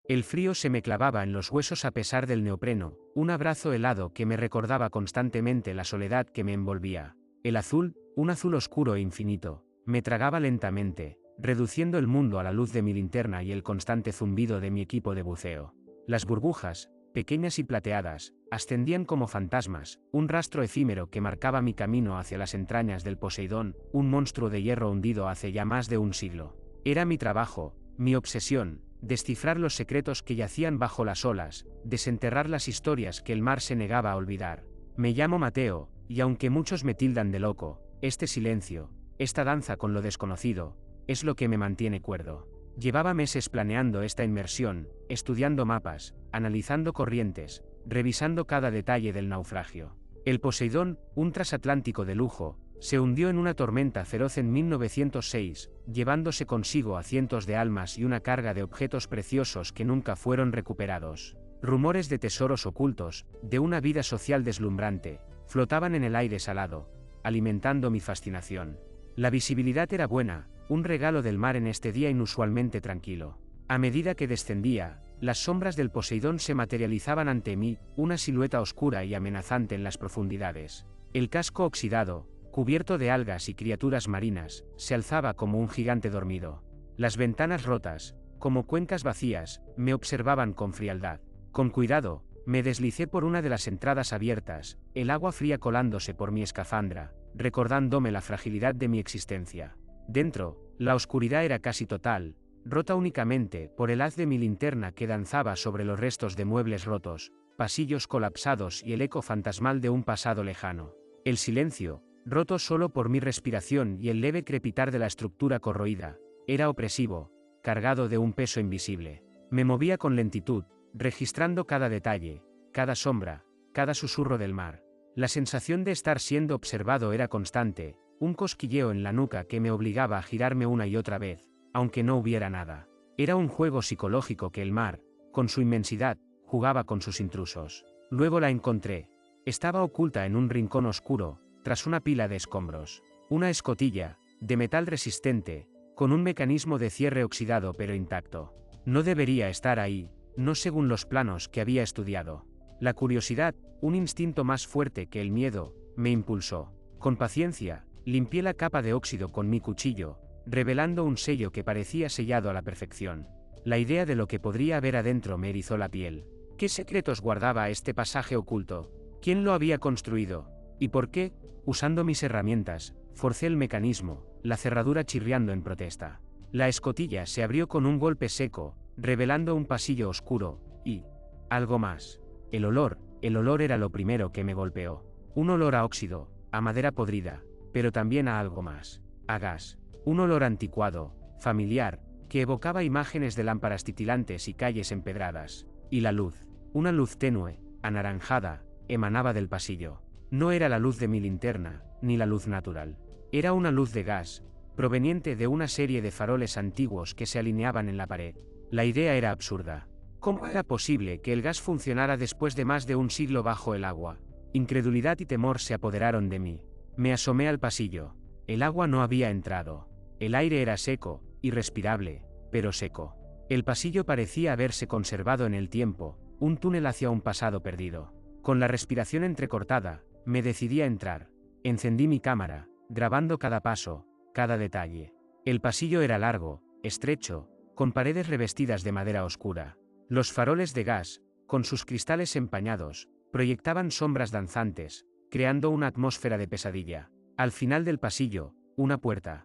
El frío se me clavaba en los huesos a pesar del neopreno, un abrazo helado que me recordaba constantemente la soledad que me envolvía. El azul, un azul oscuro e infinito, me tragaba lentamente, reduciendo el mundo a la luz de mi linterna y el constante zumbido de mi equipo de buceo. Las burbujas, pequeñas y plateadas, ascendían como fantasmas, un rastro efímero que marcaba mi camino hacia las entrañas del Poseidón, un monstruo de hierro hundido hace ya más de un siglo. Era mi trabajo, mi obsesión, descifrar los secretos que yacían bajo las olas, desenterrar las historias que el mar se negaba a olvidar. Me llamo Mateo, y aunque muchos me tildan de loco, este silencio, esta danza con lo desconocido, es lo que me mantiene cuerdo. Llevaba meses planeando esta inmersión, estudiando mapas, analizando corrientes, revisando cada detalle del naufragio. El Poseidón, un transatlántico de lujo, se hundió en una tormenta feroz en 1906, llevándose consigo a cientos de almas y una carga de objetos preciosos que nunca fueron recuperados. Rumores de tesoros ocultos, de una vida social deslumbrante, flotaban en el aire salado, alimentando mi fascinación. La visibilidad era buena, un regalo del mar en este día inusualmente tranquilo. A medida que descendía, las sombras del Poseidón se materializaban ante mí, una silueta oscura y amenazante en las profundidades. El casco oxidado, cubierto de algas y criaturas marinas, se alzaba como un gigante dormido. Las ventanas rotas, como cuencas vacías, me observaban con frialdad. Con cuidado, me deslicé por una de las entradas abiertas, el agua fría colándose por mi escafandra, recordándome la fragilidad de mi existencia. Dentro, la oscuridad era casi total, rota únicamente por el haz de mi linterna que danzaba sobre los restos de muebles rotos, pasillos colapsados y el eco fantasmal de un pasado lejano. El silencio, roto solo por mi respiración y el leve crepitar de la estructura corroída, era opresivo, cargado de un peso invisible. Me movía con lentitud, registrando cada detalle, cada sombra, cada susurro del mar. La sensación de estar siendo observado era constante, un cosquilleo en la nuca que me obligaba a girarme una y otra vez, aunque no hubiera nada. Era un juego psicológico que el mar, con su inmensidad, jugaba con sus intrusos. Luego la encontré. Estaba oculta en un rincón oscuro, tras una pila de escombros. Una escotilla, de metal resistente, con un mecanismo de cierre oxidado pero intacto. No debería estar ahí, no según los planos que había estudiado. La curiosidad, un instinto más fuerte que el miedo, me impulsó. Con paciencia, limpié la capa de óxido con mi cuchillo, revelando un sello que parecía sellado a la perfección. La idea de lo que podría haber adentro me erizó la piel. ¿Qué secretos guardaba este pasaje oculto? ¿Quién lo había construido? ¿Y por qué, usando mis herramientas, forcé el mecanismo, la cerradura chirriando en protesta? La escotilla se abrió con un golpe seco, revelando un pasillo oscuro, y algo más. El olor era lo primero que me golpeó. Un olor a óxido, a madera podrida, pero también a algo más. A gas. Un olor anticuado, familiar, que evocaba imágenes de lámparas titilantes y calles empedradas. Y la luz. Una luz tenue, anaranjada, emanaba del pasillo. No era la luz de mi linterna, ni la luz natural. Era una luz de gas, proveniente de una serie de faroles antiguos que se alineaban en la pared. La idea era absurda. ¿Cómo era posible que el gas funcionara después de más de un siglo bajo el agua? Incredulidad y temor se apoderaron de mí. Me asomé al pasillo. El agua no había entrado. El aire era seco, irrespirable, pero seco. El pasillo parecía haberse conservado en el tiempo, un túnel hacia un pasado perdido. Con la respiración entrecortada, me decidí a entrar. Encendí mi cámara, grabando cada paso, cada detalle. El pasillo era largo, estrecho, con paredes revestidas de madera oscura. Los faroles de gas, con sus cristales empañados, proyectaban sombras danzantes, creando una atmósfera de pesadilla. Al final del pasillo, una puerta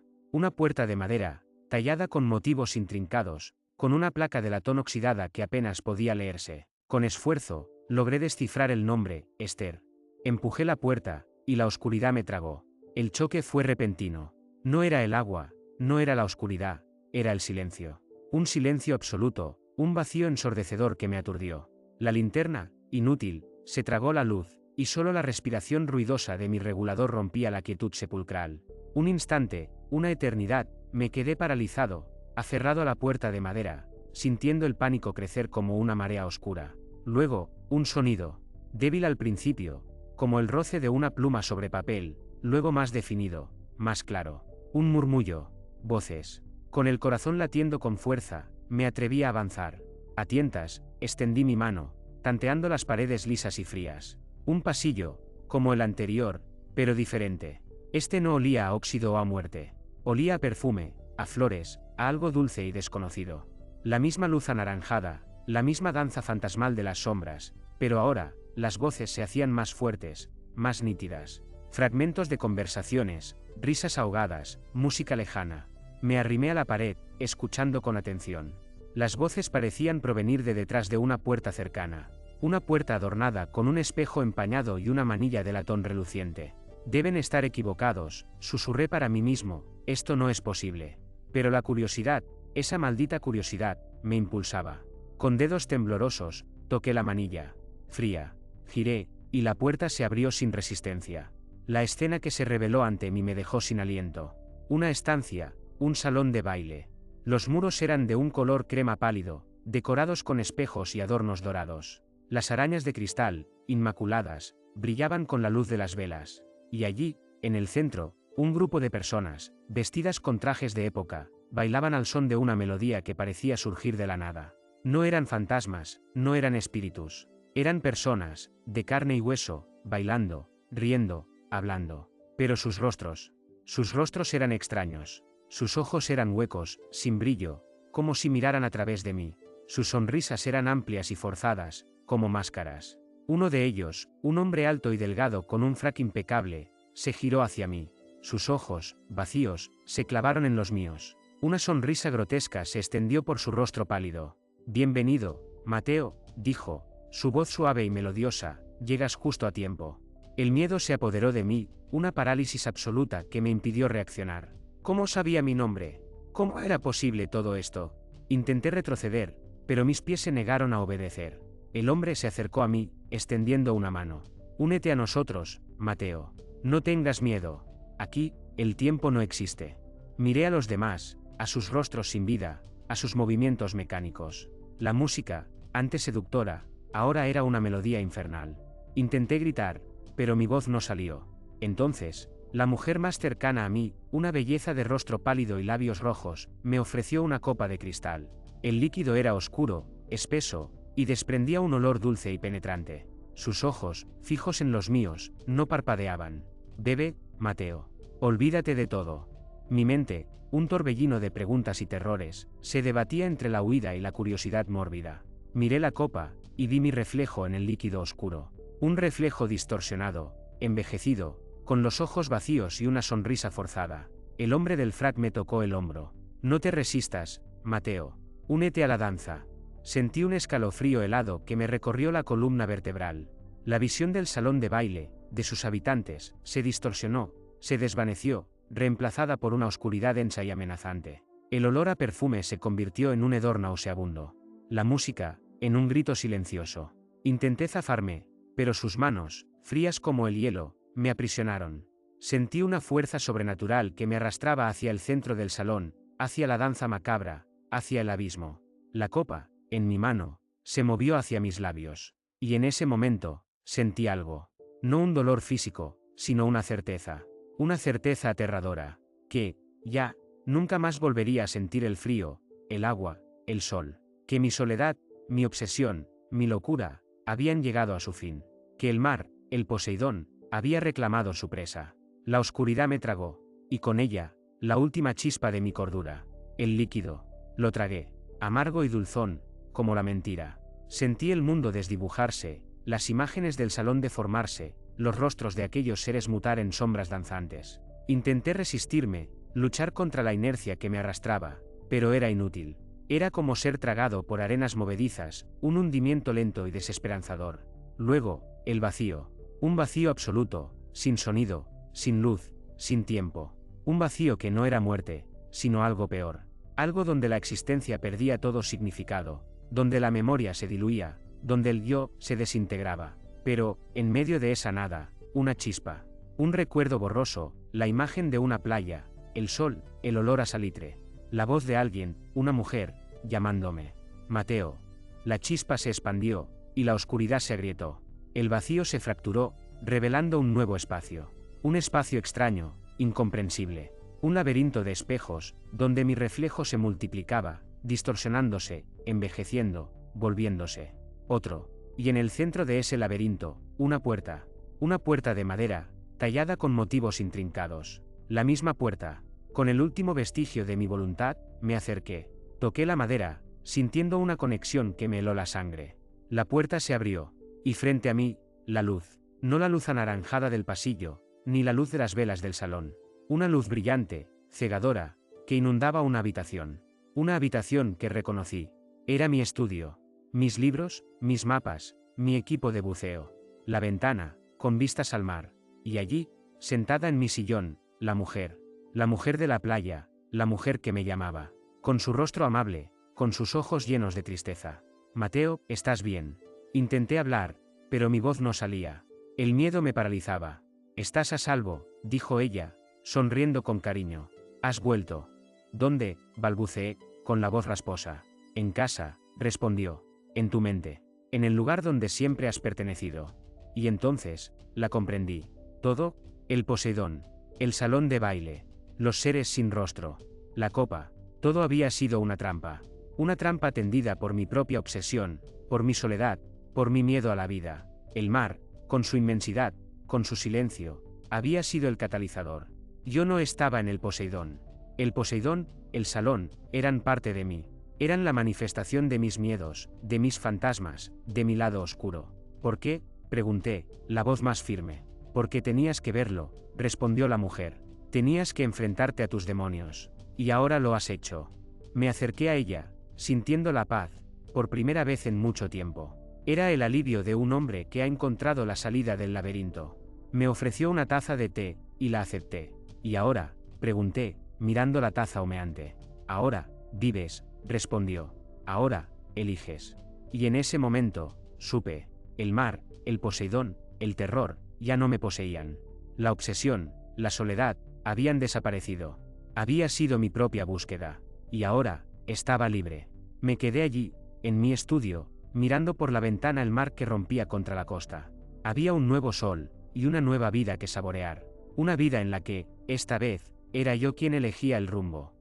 de madera, tallada con motivos intrincados, con una placa de latón oxidada que apenas podía leerse. Con esfuerzo, logré descifrar el nombre, Esther. Empujé la puerta, y la oscuridad me tragó. El choque fue repentino. No era el agua, no era la oscuridad, era el silencio. Un silencio absoluto, un vacío ensordecedor que me aturdió. La linterna, inútil, se tragó la luz, y solo la respiración ruidosa de mi regulador rompía la quietud sepulcral. Un instante, una eternidad, me quedé paralizado, aferrado a la puerta de madera, sintiendo el pánico crecer como una marea oscura. Luego, un sonido, débil al principio, como el roce de una pluma sobre papel, luego más definido, más claro. Un murmullo, voces. Con el corazón latiendo con fuerza, me atreví a avanzar. A tientas, extendí mi mano, tanteando las paredes lisas y frías. Un pasillo, como el anterior, pero diferente. Este no olía a óxido o a muerte. Olía a perfume, a flores, a algo dulce y desconocido. La misma luz anaranjada, la misma danza fantasmal de las sombras, pero ahora, las voces se hacían más fuertes, más nítidas. Fragmentos de conversaciones, risas ahogadas, música lejana. Me arrimé a la pared, escuchando con atención. Las voces parecían provenir de detrás de una puerta cercana. Una puerta adornada con un espejo empañado y una manilla de latón reluciente. Deben estar equivocados, susurré para mí mismo, esto no es posible. Pero la curiosidad, esa maldita curiosidad, me impulsaba. Con dedos temblorosos, toqué la manilla. Fría. Giré, y la puerta se abrió sin resistencia. La escena que se reveló ante mí me dejó sin aliento. Una estancia, un salón de baile. Los muros eran de un color crema pálido, decorados con espejos y adornos dorados. Las arañas de cristal, inmaculadas, brillaban con la luz de las velas. Y allí, en el centro, un grupo de personas, vestidas con trajes de época, bailaban al son de una melodía que parecía surgir de la nada. No eran fantasmas, no eran espíritus. Eran personas, de carne y hueso, bailando, riendo, hablando. Pero sus rostros eran extraños. Sus ojos eran huecos, sin brillo, como si miraran a través de mí. Sus sonrisas eran amplias y forzadas, como máscaras. Uno de ellos, un hombre alto y delgado con un frac impecable, se giró hacia mí. Sus ojos, vacíos, se clavaron en los míos. Una sonrisa grotesca se extendió por su rostro pálido. Bienvenido, Mateo, dijo, su voz suave y melodiosa, llegas justo a tiempo. El miedo se apoderó de mí, una parálisis absoluta que me impidió reaccionar. ¿Cómo sabía mi nombre? ¿Cómo era posible todo esto? Intenté retroceder, pero mis pies se negaron a obedecer. El hombre se acercó a mí, extendiendo una mano. Únete a nosotros, Mateo. No tengas miedo. Aquí, el tiempo no existe. Miré a los demás, a sus rostros sin vida, a sus movimientos mecánicos. La música, antes seductora, ahora era una melodía infernal. Intenté gritar, pero mi voz no salió. Entonces, la mujer más cercana a mí, una belleza de rostro pálido y labios rojos, me ofreció una copa de cristal. El líquido era oscuro, espeso, y desprendía un olor dulce y penetrante. Sus ojos, fijos en los míos, no parpadeaban. Bebe, Mateo. Olvídate de todo. Mi mente, un torbellino de preguntas y terrores, se debatía entre la huida y la curiosidad mórbida. Miré la copa, y vi mi reflejo en el líquido oscuro. Un reflejo distorsionado, envejecido, con los ojos vacíos y una sonrisa forzada. El hombre del frac me tocó el hombro. No te resistas, Mateo. Únete a la danza. Sentí un escalofrío helado que me recorrió la columna vertebral. La visión del salón de baile, de sus habitantes, se distorsionó, se desvaneció, reemplazada por una oscuridad densa y amenazante. El olor a perfume se convirtió en un hedor nauseabundo. La música, en un grito silencioso. Intenté zafarme, pero sus manos, frías como el hielo, me aprisionaron. Sentí una fuerza sobrenatural que me arrastraba hacia el centro del salón, hacia la danza macabra, hacia el abismo. La copa, en mi mano, se movió hacia mis labios. Y en ese momento, sentí algo. No un dolor físico, sino una certeza. Una certeza aterradora. Que, ya, nunca más volvería a sentir el frío, el agua, el sol. Que mi soledad, mi obsesión, mi locura, habían llegado a su fin. Que el mar, el Poseidón, había reclamado su presa. La oscuridad me tragó, y con ella, la última chispa de mi cordura. El líquido. Lo tragué. Amargo y dulzón, como la mentira. Sentí el mundo desdibujarse, las imágenes del salón deformarse, los rostros de aquellos seres mutar en sombras danzantes. Intenté resistirme, luchar contra la inercia que me arrastraba, pero era inútil. Era como ser tragado por arenas movedizas, un hundimiento lento y desesperanzador. Luego, el vacío. Un vacío absoluto, sin sonido, sin luz, sin tiempo. Un vacío que no era muerte, sino algo peor. Algo donde la existencia perdía todo significado, donde la memoria se diluía, donde el yo se desintegraba. Pero, en medio de esa nada, una chispa. Un recuerdo borroso, la imagen de una playa, el sol, el olor a salitre. La voz de alguien, una mujer, llamándome. Mateo. La chispa se expandió, y la oscuridad se agrietó. El vacío se fracturó, revelando un nuevo espacio. Un espacio extraño, incomprensible. Un laberinto de espejos, donde mi reflejo se multiplicaba, distorsionándose, envejeciendo, volviéndose. Otro. Y en el centro de ese laberinto, una puerta. Una puerta de madera, tallada con motivos intrincados. La misma puerta. Con el último vestigio de mi voluntad, me acerqué. Toqué la madera, sintiendo una conexión que me heló la sangre. La puerta se abrió. Y frente a mí, la luz. No la luz anaranjada del pasillo, ni la luz de las velas del salón. Una luz brillante, cegadora, que inundaba una habitación. Una habitación que reconocí. Era mi estudio. Mis libros, mis mapas, mi equipo de buceo. La ventana, con vistas al mar. Y allí, sentada en mi sillón, la mujer. La mujer de la playa, la mujer que me llamaba. Con su rostro amable, con sus ojos llenos de tristeza. Mateo, ¿estás bien? Intenté hablar, pero mi voz no salía. El miedo me paralizaba. Estás a salvo, dijo ella, sonriendo con cariño. Has vuelto. ¿Dónde? Balbuceé, con la voz rasposa. En casa, respondió. En tu mente. En el lugar donde siempre has pertenecido. Y entonces, la comprendí. Todo, el Poseidón, el salón de baile, los seres sin rostro, la copa, todo había sido una trampa. Una trampa tendida por mi propia obsesión, por mi soledad, por mi miedo a la vida. El mar, con su inmensidad, con su silencio, había sido el catalizador. Yo no estaba en el Poseidón. El Poseidón, el salón, eran parte de mí. Eran la manifestación de mis miedos, de mis fantasmas, de mi lado oscuro. ¿Por qué? Pregunté, la voz más firme. Porque tenías que verlo, respondió la mujer. Tenías que enfrentarte a tus demonios. Y ahora lo has hecho. Me acerqué a ella, sintiendo la paz, por primera vez en mucho tiempo. Era el alivio de un hombre que ha encontrado la salida del laberinto. Me ofreció una taza de té, y la acepté. ¿Y ahora? Pregunté, mirando la taza humeante. Ahora, vives, respondió. Ahora, eliges. Y en ese momento, supe. El mar, el Poseidón, el terror, ya no me poseían. La obsesión, la soledad, habían desaparecido. Había sido mi propia búsqueda. Y ahora, estaba libre. Me quedé allí, en mi estudio, mirando por la ventana el mar que rompía contra la costa. Había un nuevo sol, y una nueva vida que saborear. Una vida en la que, esta vez, era yo quien elegía el rumbo.